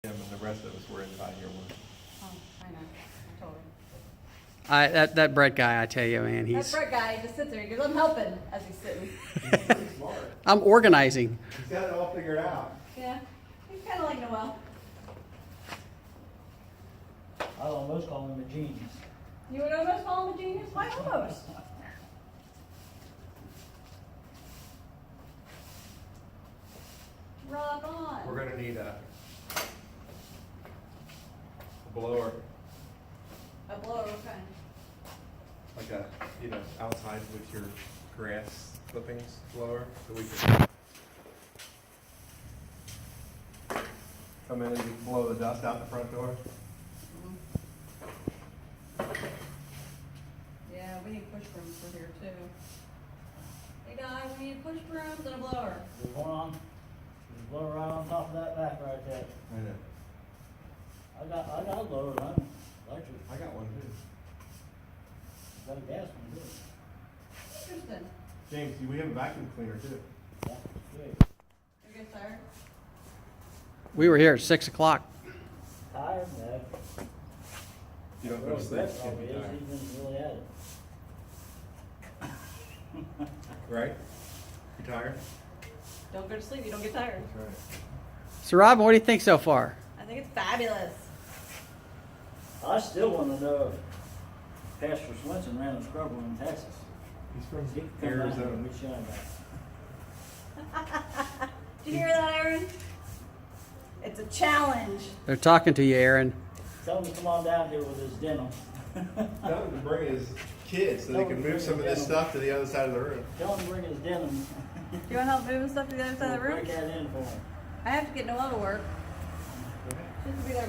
him and the rest of us were inside here once. Oh, I know. Totally. That Brett guy, I tell you, man, That he's. Brett guy just sits there. He goes, "I'm helping," as he's sitting. He's pretty smart. I'm organizing. He's got it all figured out. Yeah, he's kind of like Noel. I almost call him a genius. You would almost call him a genius? Why almost? Rock on. We're gonna need a blower, A blower, okay. like a, outside with your grass clippings blower, so we can come in and just blow the dust out the front door. Yeah, we need push brooms for here too. Hey guys, we need push brooms and a blower. There's one on, there's a blower right on top of that back right there. I know. I got a blower running, electric. I got one too. Got a gas one too. Interesting. James, we have a vacuum cleaner too. Yeah, good. You get tired? We were here at 6 o'clock. Tired, man. You don't go Really to sleep, Brett you probably can't be is, tired. he's been really at it. Right? You tired? Don't go to sleep, you don't get tired. That's right. So, Robin, what do you think so far? I think it's fabulous. I still wanna know if Pastor Swenson ran a scrubber in Texas. He's from He could come down here Arizona. and we shine that. Did you hear that, Aaron? It's a challenge. They're talking to you, Aaron. Tell him to come on down here with his denim. Tell him to bring his kids so they can move some of this stuff to the other side of the room. Tell him to bring his denim. Do you want help moving stuff to the other side of the room? Break that in for him. I have to get Noel to work. She has to be there by